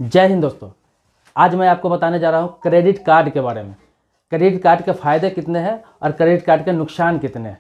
जय हिंद दोस्तों। आज मैं आपको बताने जा रहा हूँ क्रेडिट कार्ड के बारे में। क्रेडिट कार्ड के फ़ायदे कितने हैं और क्रेडिट कार्ड के नुकसान कितने हैं,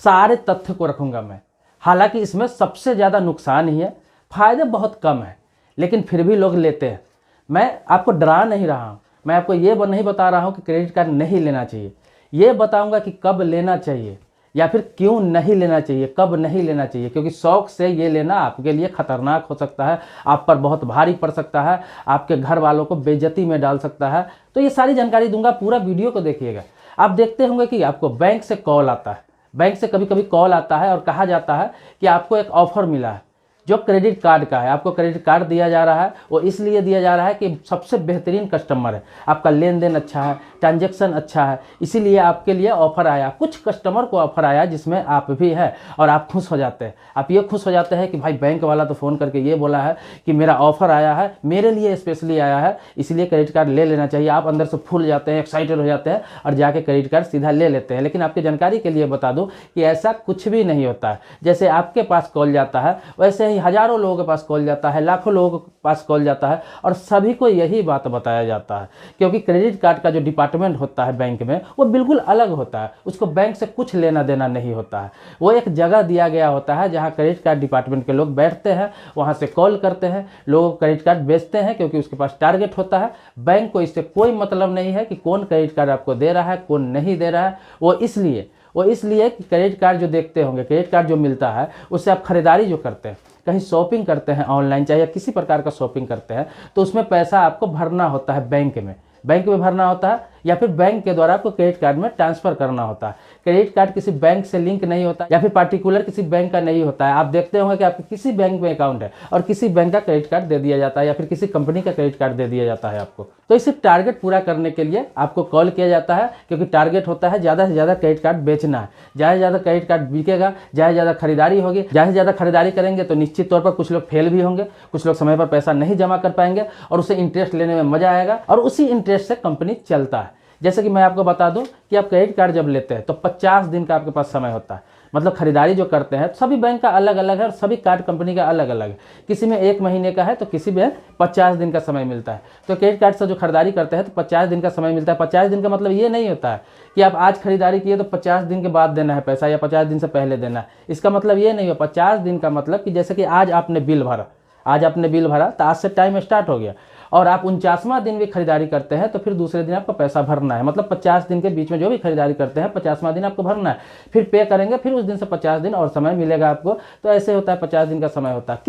सारे तथ्य को रखूँगा मैं। हालांकि इसमें सबसे ज़्यादा नुकसान ही है, फ़ायदे बहुत कम हैं, लेकिन फिर भी लोग लेते हैं। मैं आपको डरा नहीं रहा हूँ, मैं आपको ये नहीं बता रहा हूँ कि क्रेडिट कार्ड नहीं लेना चाहिए। ये बताऊँगा कि कब लेना चाहिए या फिर क्यों नहीं लेना चाहिए, कब नहीं लेना चाहिए, क्योंकि शौक से ये लेना आपके लिए खतरनाक हो सकता है, आप पर बहुत भारी पड़ सकता है, आपके घर वालों को बेइज्जती में डाल सकता है। तो ये सारी जानकारी दूंगा, पूरा वीडियो को देखिएगा। आप देखते होंगे कि आपको बैंक से कॉल आता है, बैंक से कभी कभी कॉल आता है और कहा जाता है कि आपको एक ऑफर मिला है जो क्रेडिट कार्ड का है। आपको क्रेडिट कार्ड दिया जा रहा है, वो इसलिए दिया जा रहा है कि सबसे बेहतरीन कस्टमर है, आपका लेन देन अच्छा है, ट्रांजैक्शन अच्छा है, इसीलिए आपके लिए ऑफर आया। कुछ कस्टमर को ऑफर आया जिसमें आप भी हैं और आप खुश हो जाते हैं। आप ये खुश हो जाते हैं कि भाई बैंक वाला तो फ़ोन करके ये बोला है कि मेरा ऑफर आया है, मेरे लिए स्पेशली आया है, इसलिए क्रेडिट कार्ड ले लेना चाहिए। आप अंदर से फूल जाते हैं, एक्साइटेड हो जाते हैं और जाके क्रेडिट कार्ड सीधा ले लेते हैं। लेकिन आपकी जानकारी के लिए बता दूं कि ऐसा कुछ भी नहीं होता है। जैसे आपके पास कॉल जाता है वैसे ही हजारों लोगों के पास कॉल जाता है, लाखों लोगों के पास कॉल जाता है और सभी को यही बात बताया जाता है। क्योंकि क्रेडिट कार्ड का जो डिपार्टमेंट होता है बैंक में, वो बिल्कुल अलग होता है। उसको बैंक से कुछ लेना देना नहीं होता है। वो एक जगह दिया गया होता है जहाँ क्रेडिट कार्ड डिपार्टमेंट के लोग बैठते हैं, वहाँ से कॉल करते हैं, लोग क्रेडिट कार्ड बेचते हैं, क्योंकि उसके पास टारगेट होता है। बैंक को इससे कोई मतलब नहीं है कि कौन क्रेडिट कार्ड आपको दे रहा है, कौन नहीं दे रहा है। वो इसलिए कि क्रेडिट कार्ड जो देखते होंगे, क्रेडिट कार्ड जो मिलता है उससे आप खरीदारी जो करते हैं, कहीं शॉपिंग करते हैं ऑनलाइन, चाहे किसी प्रकार का शॉपिंग करते हैं, तो उसमें पैसा आपको भरना होता है बैंक में भरना होता है, या फिर बैंक के द्वारा आपको क्रेडिट कार्ड में ट्रांसफर करना होता है। क्रेडिट कार्ड किसी बैंक से लिंक नहीं होता या फिर पार्टिकुलर किसी बैंक का नहीं होता है। आप देखते होंगे कि आपके किसी बैंक में अकाउंट है और किसी बैंक का क्रेडिट कार्ड दे दिया जाता है या फिर किसी कंपनी का क्रेडिट कार्ड दे दिया जाता है आपको। तो इसे टारगेट पूरा करने के लिए आपको कॉल किया जाता है, क्योंकि टारगेट होता है ज़्यादा से ज़्यादा क्रेडिट कार्ड बेचना है। ज़्यादा से ज़्यादा क्रेडिट कार्ड बिकेगा, ज़्यादा से ज़्यादा खरीदारी होगी। ज़्यादा से ज़्यादा खरीदारी करेंगे तो निश्चित तौर पर कुछ लोग फेल भी होंगे, कुछ लोग समय पर पैसा नहीं जमा कर पाएंगे और उसे इंटरेस्ट लेने में मजा आएगा और उसी इंटरेस्ट से कंपनी चलता है। जैसे कि मैं आपको बता दूं कि आप क्रेडिट कार्ड जब लेते हैं तो 50 दिन का आपके पास समय होता है। मतलब खरीदारी जो करते हैं, सभी बैंक का अलग अलग है और सभी कार्ड कंपनी का अलग अलग है। किसी में 1 महीने का है तो किसी में 50 दिन का समय मिलता है। तो क्रेडिट कार्ड से जो खरीदारी करते हैं तो 50 दिन का समय मिलता है। 50 दिन का मतलब ये नहीं होता है कि आप आज खरीदारी किए तो 50 दिन के बाद देना है पैसा या 50 दिन से पहले देना है। इसका मतलब ये नहीं हो। 50 दिन का मतलब कि जैसे कि आज आपने बिल भरा तो आज से टाइम स्टार्ट हो गया और आप 49वां दिन भी खरीदारी करते हैं तो फिर दूसरे दिन आपको पैसा भरना है। मतलब 50 दिन के बीच में जो भी खरीदारी करते हैं 50वां दिन आपको भरना है, फिर पे करेंगे, फिर उस दिन से 50 दिन और समय मिलेगा आपको। तो ऐसे होता है, 50 दिन का समय होता है।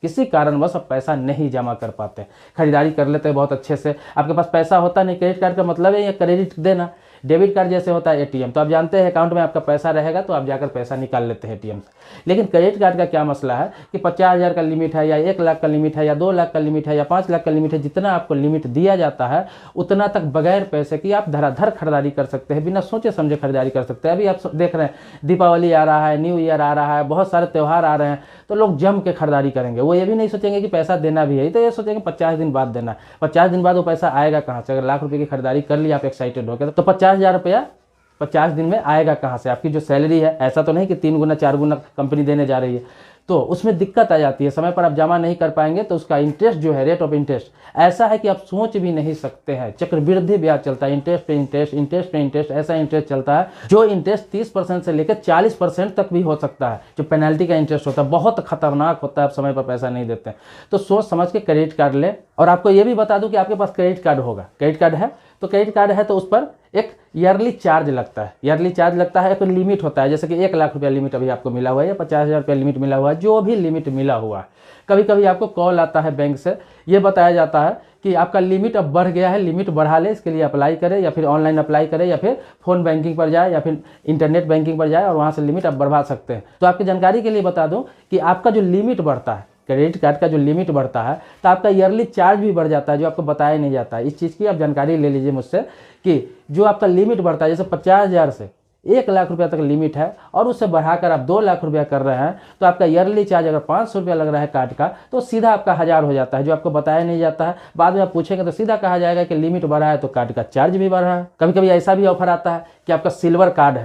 किसी कारणवश आप पैसा नहीं जमा कर पाते, खरीदारी कर लेते हैं बहुत अच्छे से, आपके पास पैसा होता नहीं। क्रेडिट कार्ड का मतलब है ये क्रेडिट देना। डेबिट कार्ड जैसे होता है एटीएम, तो आप जानते हैं अकाउंट में आपका पैसा रहेगा तो आप जाकर पैसा निकाल लेते हैं एटीएम से। लेकिन क्रेडिट कार्ड का क्या मसला है कि 50,000 का लिमिट है या 1 लाख का लिमिट है या 2 लाख का लिमिट है या 5 लाख का लिमिट है, जितना आपको लिमिट दिया जाता है उतना तक बगैर पैसे की आप धड़ाधड़ खरीदारी कर सकते हैं, बिना सोचे समझे खरीदारी कर सकते हैं। अभी आप देख रहे हैं दीपावली आ रहा है, न्यू ईयर आ रहा है, बहुत सारे त्यौहार आ रहे हैं, तो लोग जम के खरीदारी करेंगे। वो ये भी नहीं सोचेंगे कि पैसा देना भी है, तो ये सोचेंगे 50 दिन बाद देना है। 50 दिन बाद वो पैसा आएगा कहाँ से? अगर लाख रुपये की खरीदारी कर ली आप एक्साइटेड होकर, तो 50,000 रुपया 50 दिन में आएगा कहाँ से? आपकी जो सैलरी है, ऐसा तो नहीं कि 3 गुना 4 गुना कंपनी देने जा रही है, तो उसमें दिक्कत आ जाती है। समय पर आप जमा नहीं कर पाएंगे तो उसका इंटरेस्ट जो है, रेट ऑफ इंटरेस्ट ऐसा है कि आप सोच भी नहीं सकते हैं। चक्रवृद्धि ब्याज चलता है, इंटरेस्ट पे इंटरेस्ट, इंटरेस्ट पे इंटरेस्ट, ऐसा इंटरेस्ट चलता है जो इंटरेस्ट 30% से लेकर 40% तक भी हो सकता है। जो पेनल्टी का इंटरेस्ट होता है बहुत खतरनाक होता है, आप समय पर पैसा नहीं देते हैं। तो सोच समझ के क्रेडिट कार्ड ले। और आपको ये भी बता दूं कि आपके पास क्रेडिट कार्ड होगा, क्रेडिट कार्ड है तो क्रेडिट कार्ड है तो उस पर एक ईयरली चार्ज लगता है। ईयरली चार्ज लगता है, एक लिमिट होता है। जैसे कि 1 लाख रुपया लिमिट अभी आपको मिला हुआ है या 50,000 रुपया लिमिट मिला हुआ है, जो भी लिमिट मिला हुआ है। कभी कभी आपको कॉल आता है बैंक से, ये बताया जाता है कि आपका लिमिट अब बढ़ गया है, लिमिट बढ़ा ले, इसके लिए अप्लाई करें, या फिर ऑनलाइन अप्लाई करें, या फिर फ़ोन बैंकिंग पर जाए, या फिर इंटरनेट बैंकिंग पर जाए और वहाँ से लिमिट आप बढ़वा सकते हैं। तो आपकी जानकारी के लिए बता दूँ कि आपका जो लिमिट बढ़ता है, क्रेडिट कार्ड का जो लिमिट बढ़ता है, तो आपका ईयरली चार्ज भी बढ़ जाता है, जो आपको बताया नहीं जाता है। इस चीज़ की आप जानकारी ले लीजिए मुझसे कि जो आपका लिमिट बढ़ता है, जैसे 50,000 से 1 लाख रुपया तक लिमिट है और उससे बढ़ाकर आप 2 लाख रुपया कर रहे हैं, तो आपका ईयरली चार्ज अगर 500 रुपया लग रहा है कार्ड का, तो सीधा आपका 1000 हो जाता है, जो आपको बताया नहीं जाता है। बाद में आप पूछेंगे तो सीधा कहा जाएगा कि लिमिट बढ़ा है तो कार्ड का चार्ज भी बढ़ा है। कभी कभी ऐसा भी ऑफर आता है कि आपका सिल्वर कार्ड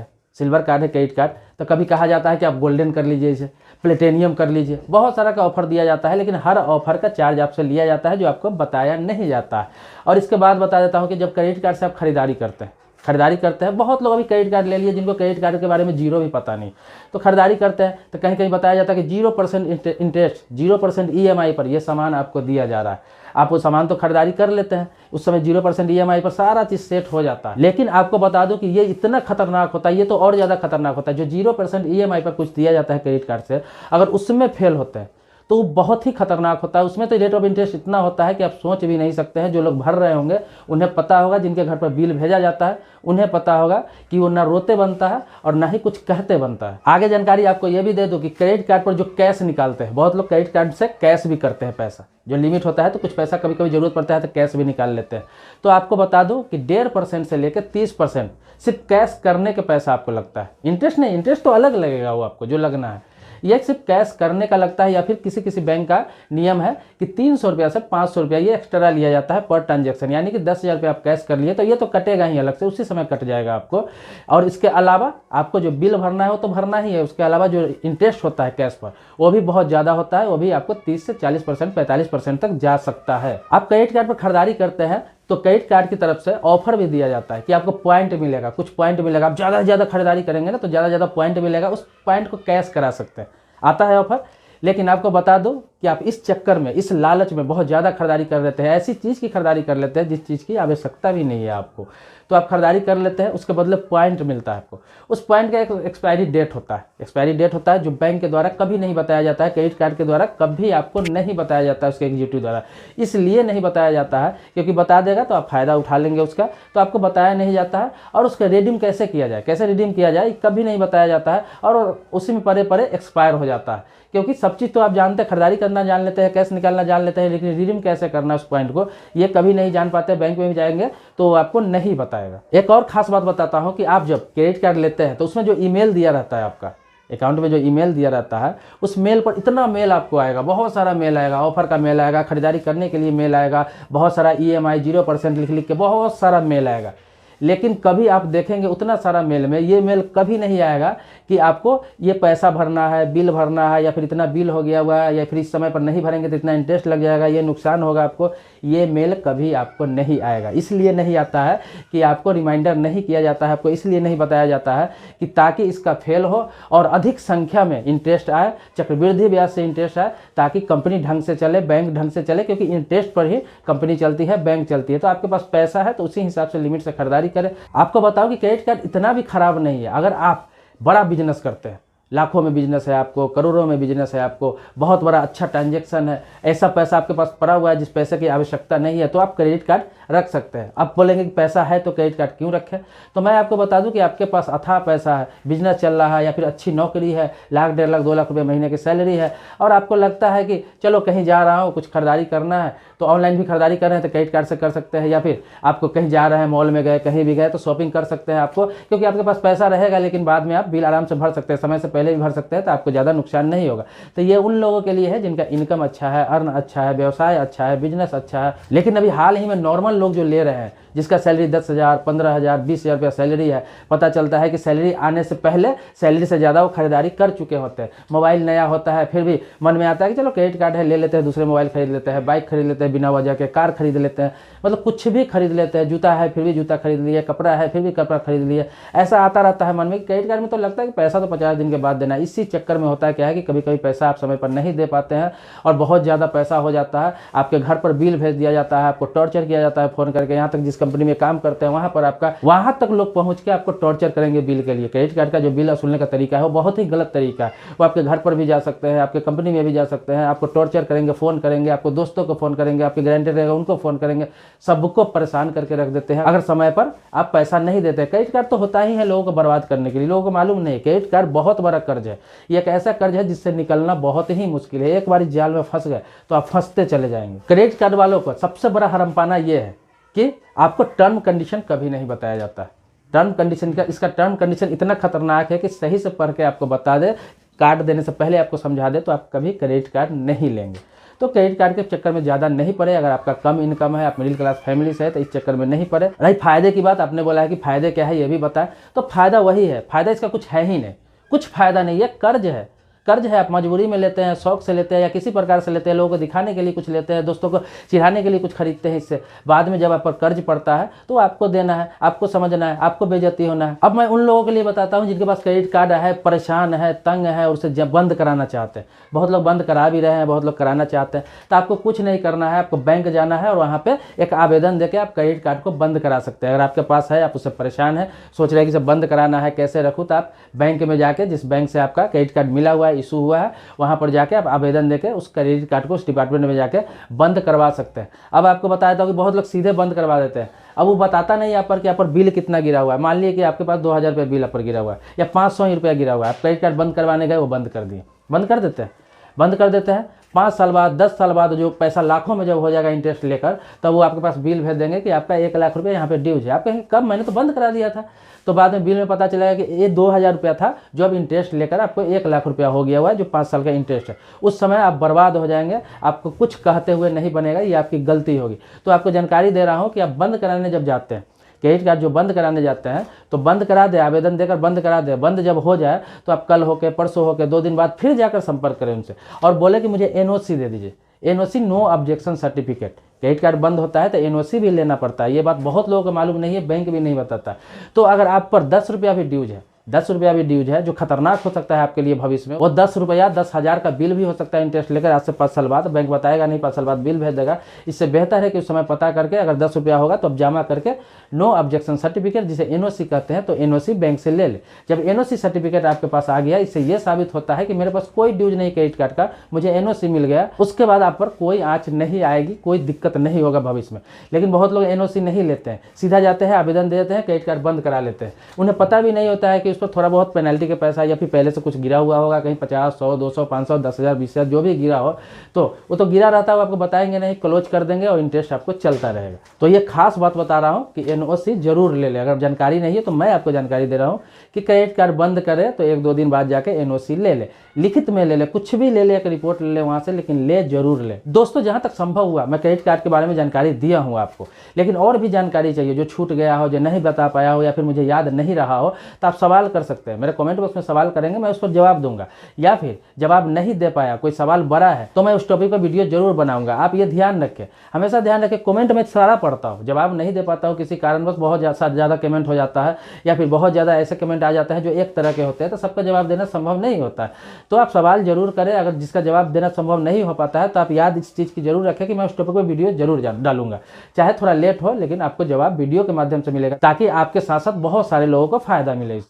है क्रेडिट कार्ड, तो कभी कहा जाता है कि आप गोल्डन कर लीजिए इसे। प्लेटिनियम कर लीजिए, बहुत सारा का ऑफर दिया जाता है, लेकिन हर ऑफर का चार्ज आपसे लिया जाता है जो आपको बताया नहीं जाता है। और इसके बाद बता देता हूँ कि जब क्रेडिट कार्ड से आप खरीदारी करते हैं, बहुत लोग अभी क्रेडिट कार्ड ले लिए जिनको क्रेडिट कार्ड के बारे में जीरो भी पता नहीं, तो खरीदारी करते हैं तो कहीं कहीं बताया जाता है कि 0% इंटरेस्ट, 0% EMI पर ये सामान आपको दिया जा रहा है। आप वो सामान तो खरीदारी कर लेते हैं, उस समय 0% EMI पर सारा चीज़ सेट हो जाता है। लेकिन आपको बता दूं कि ये इतना खतरनाक होता है, ये तो और ज़्यादा खतरनाक होता है। जो 0% EMI पर कुछ दिया जाता है क्रेडिट कार्ड से, अगर उसमें फेल होते हैं तो वो बहुत ही खतरनाक होता है। उसमें तो रेट ऑफ इंटरेस्ट इतना होता है कि आप सोच भी नहीं सकते हैं। जो लोग भर रहे होंगे उन्हें पता होगा, जिनके घर पर बिल भेजा जाता है उन्हें पता होगा कि वो ना रोते बनता है और ना ही कुछ कहते बनता है। आगे जानकारी आपको ये भी दे दूं कि क्रेडिट कार्ड पर जो कैश निकालते हैं, बहुत लोग क्रेडिट कार्ड से कैश भी करते हैं, पैसा जो लिमिट होता है तो कुछ पैसा कभी कभी जरूरत पड़ता है तो कैश भी निकाल लेते हैं। तो आपको बता दूं कि 1.5% से लेकर 30% सिर्फ कैश करने के पैसा आपको लगता है। इंटरेस्ट नहीं, इंटरेस्ट तो अलग लगेगा वो आपको जो लगना है, ये सिर्फ कैश करने का लगता है। या फिर किसी किसी बैंक का नियम है कि 300 रुपया से 500 रुपया ये एक्स्ट्रा लिया जाता है पर ट्रांजेक्शन, यानी कि 10,000 रुपया आप कैश कर लिए तो ये तो कटेगा ही अलग से, उसी समय कट जाएगा आपको। और इसके अलावा आपको जो बिल भरना है वो तो भरना ही है, उसके अलावा जो इंटरेस्ट होता है कैश पर वो भी बहुत ज़्यादा होता है, वो भी आपको 30 से 40%, 45% तक जा सकता है। आप क्रेडिट कार्ड पर खरीदारी करते हैं तो क्रेडिट कार्ड की तरफ से ऑफर भी दिया जाता है कि आपको पॉइंट मिलेगा, कुछ पॉइंट मिलेगा। आप ज़्यादा से ज़्यादा खरीदारी करेंगे ना तो ज़्यादा से ज़्यादा पॉइंट मिलेगा, उस पॉइंट को कैश करा सकते हैं, आता है ऑफर। लेकिन आपको बता दो कि आप इस चक्कर में, इस लालच में बहुत ज़्यादा खरीदारी कर लेते हैं, ऐसी चीज़ की खरीदारी कर लेते हैं जिस चीज़ की आवश्यकता भी नहीं है आपको, तो आप खरीदारी कर लेते हैं, उसके बदले पॉइंट मिलता है आपको। उस पॉइंट का एक एक्सपायरी डेट होता है, एक्सपायरी डेट होता है जो बैंक के द्वारा कभी नहीं बताया जाता है, क्रेडिट कार्ड के द्वारा कभी आपको नहीं बताया जाता है, उसके एग्जीक्यूटिव द्वारा। इसलिए नहीं बताया जाता है क्योंकि बता देगा तो आप फ़ायदा उठा लेंगे उसका, तो आपको बताया नहीं जाता है। और उसका रिडीम कैसे किया जाए, कैसे रिडीम किया जाए कभी नहीं बताया जाता है, और उसी में परे परे एक्सपायर हो जाता है। क्योंकि सब चीज़ तो आप जानते हैं, खरीदारी करना जान लेते हैं, कैश निकालना जान लेते हैं, लेकिन रिडीम कैसे करना है उस पॉइंट को ये कभी नहीं जान पाते। बैंक में भी जाएंगे तो आपको नहीं बताएगा। एक और खास बात बताता हूं कि आप जब क्रेडिट कार्ड लेते हैं तो उसमें जो ईमेल दिया रहता है, आपका अकाउंट में जो ईमेल दिया रहता है, उस मेल पर इतना मेल आपको आएगा, बहुत सारा मेल आएगा, ऑफर का मेल आएगा, खरीदारी करने के लिए मेल आएगा, बहुत सारा EMI 0% लिख लिख के बहुत सारा मेल आएगा। लेकिन कभी आप देखेंगे उतना सारा मेल में ये मेल कभी नहीं आएगा कि आपको ये पैसा भरना है, बिल भरना है, या फिर इतना बिल हो गया हुआ है, या फिर इस समय पर नहीं भरेंगे तो इतना इंटरेस्ट लग जाएगा, ये नुकसान होगा आपको। ये मेल कभी आपको नहीं आएगा। इसलिए नहीं आता है कि आपको रिमाइंडर नहीं किया जाता है, आपको इसलिए नहीं बताया जाता है कि ताकि इसका फेल हो और अधिक संख्या में इंटरेस्ट आए, चक्रवृद्धि ब्याज से इंटरेस्ट आए, ताकि कंपनी ढंग से चले, बैंक ढंग से चले, क्योंकि इंटरेस्ट पर ही कंपनी चलती है, बैंक चलती है। तो आपके पास पैसा है तो उसी हिसाब से लिमिट से खरीदारी करें। आपको बताओ कि क्रेडिट कार्ड इतना भी खराब नहीं है। अगर आप बड़ा बिजनेस करते हैं, लाखों में बिजनेस है आपको, करोड़ों में बिजनेस है आपको, बहुत बड़ा अच्छा ट्रांजैक्शन है, ऐसा पैसा आपके पास पड़ा हुआ है जिस पैसे की आवश्यकता नहीं है, तो आप क्रेडिट कार्ड रख सकते हैं। आप बोलेंगे कि पैसा है तो क्रेडिट कार्ड क्यों रखें, तो मैं आपको बता दूं कि आपके पास अथाह पैसा है, बिजनेस चल रहा है, या फिर अच्छी नौकरी है, 1,00,000, 1.5 लाख, 2 लाख रुपये महीने की सैलरी है, और आपको लगता है कि चलो कहीं जा रहा हूँ, कुछ खरीदारी करना है, तो ऑनलाइन भी खरीदारी कर रहे हैं तो क्रेडिट कार्ड से कर सकते हैं, या फिर आपको कहीं जा रहे हैं, मॉल में गए, कहीं भी गए तो शॉपिंग कर सकते हैं आपको, क्योंकि आपके पास पैसा रहेगा, लेकिन बाद में आप बिल आराम से भर सकते हैं, समय से पहले भी भर सकते हैं, तो आपको ज़्यादा नुकसान नहीं होगा। तो ये उन लोगों के लिए है जिनका इनकम अच्छा है, अर्न अच्छा है, व्यवसाय अच्छा है, बिजनेस अच्छा है। लेकिन अभी हाल ही में नॉर्मल लोग जो ले रहे हैं, जिसका सैलरी 10,000, 15,000, 20,000 रुपया सैलरी है, पता चलता है कि सैलरी आने से पहले सैलरी से ज़्यादा वो खरीदारी कर चुके होते हैं। मोबाइल नया होता है, फिर भी मन में आता है कि चलो क्रेडिट कार्ड है, ले लेते हैं, दूसरे मोबाइल खरीद लेते हैं, बाइक खरीद लेते हैं बिना वजह के, कार खरीद लेते हैं, मतलब कुछ भी खरीद लेते हैं, जूता है फिर भी जूता खरीद लिए, कपड़ा है फिर भी कपड़ा खरीद लिए। ऐसा आता रहता है मन में। क्रेडिट कार्ड में तो लगता है कि पैसा तो 50 दिन के बाद देना है। इसी चक्कर में होता है क्या है कि कभी कभी पैसा आप समय पर नहीं दे पाते हैं और बहुत ज़्यादा पैसा हो जाता है, आपके घर पर बिल भेज दिया जाता है, आपको टॉर्चर किया जाता है फ़ोन करके, यहाँ तक जिस कंपनी में काम करते हैं वहाँ पर आपका, वहाँ तक लोग पहुँच के आपको टॉर्चर करेंगे बिल के लिए। क्रेडिट कार्ड का जो बिल वसूलने का तरीका है वो बहुत ही गलत तरीका है। वो आपके घर पर भी जा सकते हैं, आपके कंपनी में भी जा सकते हैं, आपको टॉर्चर करेंगे, फ़ोन करेंगे, आपको दोस्तों को फ़ोन करेंगे, आपके गारंटर रहेगा उनको फ़ोन करेंगे, सबको परेशान करके रख देते हैं अगर समय पर आप पैसा नहीं देते। क्रेडिट कार्ड तो होता ही है लोगों को बर्बाद करने के लिए, लोगों को मालूम नहीं। क्रेडिट कार्ड बहुत बड़ा कर्ज है, ये एक ऐसा कर्ज है जिससे निकलना बहुत ही मुश्किल है। एक बार जाल में फंस गए तो आप फंसते चले जाएंगे। क्रेडिट कार्ड वालों को सबसे बड़ा हरमपाना ये है कि आपको टर्म कंडीशन कभी नहीं बताया जाता है। टर्म कंडीशन का, इसका टर्म कंडीशन इतना खतरनाक है कि सही से पढ़ के आपको बता दे, कार्ड देने से पहले आपको समझा दे, तो आप कभी क्रेडिट कार्ड नहीं लेंगे। तो क्रेडिट कार्ड के चक्कर में ज़्यादा नहीं पड़े। अगर आपका कम इनकम है, आप मिडिल क्लास फैमिली से है, तो इस चक्कर में नहीं पड़े। रही फायदे की बात, आपने बोला है कि फायदे क्या है ये भी बताएं, तो फायदा वही है, फायदा इसका कुछ है ही नहीं, कुछ फायदा नहीं है, कर्ज है। कर्ज है आप मजबूरी में लेते हैं, शौक से लेते हैं या किसी प्रकार से लेते हैं, लोगों को दिखाने के लिए कुछ लेते हैं, दोस्तों को चिढ़ाने के लिए कुछ खरीदते हैं, इससे बाद में जब आप पर कर्ज पड़ता है तो आपको देना है, आपको समझना है, आपको बेइज्जती होना है। अब मैं उन लोगों के लिए बताता हूँ जिनके पास क्रेडिट कार्ड है, परेशान है, तंग है और उसे जब बंद कराना चाहते हैं। बहुत लोग बंद करा भी रहे हैं, बहुत लोग कराना चाहते हैं। तो आपको कुछ नहीं करना है, आपको बैंक जाना है और वहाँ पे एक आवेदन देके आप क्रेडिट कार्ड को बंद करा सकते हैं। अगर आपके पास है, आप उससे परेशान है, सोच रहे हैं कि इसे बंद कराना है, कैसे रखूँ, तो आप बैंक में जाके, जिस बैंक से आपका क्रेडिट कार्ड मिला हुआ है, इशू हुआ है, वहाँ पर जाके आप आवेदन देके उस क्रेडिट कार्ड को उस डिपार्टमेंट में जाके बंद करवा सकते हैं। अब आपको बताया था कि बहुत लोग सीधे बंद करवा देते हैं। अब वो बताता नहीं यहाँ पर कि यहाँ पर बिल कितना गिरा हुआ है। मान लीजिए कि आपके पास 2000 रुपये बिल पर गिरा हुआ है या 500 रुपया गिरा हुआ है, आप क्रेडिट कार्ड बंद करवाने गए, वो बंद कर दिए, बंद कर देते हैं, बंद कर देते हैं। 5 साल बाद, 10 साल बाद जो पैसा लाखों में जब हो जाएगा इंटरेस्ट लेकर, तब वो आपके पास बिल भेज देंगे कि आपका 1 लाख रुपये यहाँ पे ड्यूज है। आप कहेंगे कब, मैंने तो बंद करा दिया था। तो बाद में बिल में पता चलेगा कि ये 2000 रुपया था, जो अब इंटरेस्ट लेकर आपको 1 लाख रुपया हो गया हुआ है, जो 5 साल का इंटरेस्ट है। उस समय आप बर्बाद हो जाएंगे, आपको कुछ कहते हुए नहीं बनेगा, ये आपकी गलती होगी। तो आपको जानकारी दे रहा हूँ कि आप बंद कराने जब जाते हैं, क्रेडिट कार्ड जो बंद कराने जाते हैं, तो बंद करा दे, आवेदन देकर बंद करा दे। बंद जब हो जाए तो आप कल होके, परसों होके, 2 दिन बाद फिर जाकर संपर्क करें उनसे और बोले कि मुझे एनओसी दे दीजिए, NOC, no objection certificate. Credit card बंद होता है तो एनओसी भी लेना पड़ता है। ये बात बहुत लोगों को मालूम नहीं है, बैंक भी नहीं बताता। तो अगर आप पर 10 रुपया भी ड्यूज है, 10 रुपया भी ड्यूज है, जो खतरनाक हो सकता है आपके लिए भविष्य में, वो 10 रुपया 10,000 का बिल भी हो सकता है इंटरेस्ट लेकर आज से 5 साल बाद। बैंक बताएगा नहीं, 5 साल बाद बिल भेज देगा। इससे बेहतर है कि उस समय पता करके, अगर 10 रुपया होगा तो अब जमा करके नो ऑब्जेक्शन सर्टिफिकेट, जिसे एनओसी कहते हैं, तो एनओसी बैंक से ले ले। जब एनओसी सर्टिफिकेट आपके पास आ गया, इससे ये साबित होता है कि मेरे पास कोई ड्यूज नहीं क्रेडिट कार्ड का, मुझे एनओसी मिल गया। उसके बाद आप पर कोई आँच नहीं आएगी, कोई दिक्कत नहीं होगा भविष्य में। लेकिन बहुत लोग एनओसी नहीं लेते हैं, सीधा जाते हैं, आवेदन देते हैं, क्रेडिट कार्ड बंद करा लेते हैं। उन्हें पता भी नहीं होता है कि उस पर थोड़ा बहुत पेनल्टी के पैसा या फिर पहले से कुछ गिरा हुआ होगा, कहीं 50, 100, 200, 500, 10,000, 20,000 जो भी गिरा हो, तो वो तो गिरा रहता है, वो आपको बताएंगे नहीं, क्लोज कर देंगे और इंटरेस्ट आपको चलता रहेगा। तो ये खास बात बता रहा हूँ कि एनओसी जरूर ले ले। अगर जानकारी नहीं है तो मैं आपको जानकारी दे रहा हूँ कि क्रेडिट कार्ड बंद करे तो 1-2 दिन बाद जाके एनओसी ले ले, लिखित में ले ले, कुछ भी ले ले, एक रिपोर्ट ले ले वहाँ से, लेकिन ले जरूर ले। दोस्तों, जहाँ तक संभव हुआ मैं क्रेडिट कार्ड के बारे में जानकारी दिया हूँ आपको, लेकिन और भी जानकारी चाहिए जो छूट गया हो, जो नहीं बता पाया हो या फिर मुझे याद नहीं रहा हो, तो आप सवाल कर सकते हैं। मेरे कमेंट बॉक्स में सवाल करेंगे, मैं उस पर जवाब दूंगा। या फिर जवाब नहीं दे पाया, कोई सवाल बड़ा है, तो मैं उस टॉपिक पर वीडियो जरूर बनाऊंगा। आप ये ध्यान रखें, हमेशा ध्यान रखें, कमेंट में सारा पढ़ता हूँ, जवाब नहीं दे पाता हूँ किसी कारणवश, बहुत ज़्यादा कमेंट हो जाता है या फिर बहुत ज़्यादा ऐसे कमेंट आ जाते हैं जो एक तरह के होते हैं, तो सबका जवाब देना संभव नहीं होता है। तो आप सवाल जरूर करें। अगर जिसका जवाब देना संभव नहीं हो पाता है तो आप याद इस चीज़ की जरूर रखें कि मैं उस टॉपिक पर वीडियो जरूर डालूंगा, चाहे थोड़ा लेट हो, लेकिन आपको जवाब वीडियो के माध्यम से मिलेगा, ताकि आपके साथ साथ बहुत सारे लोगों को फायदा मिले।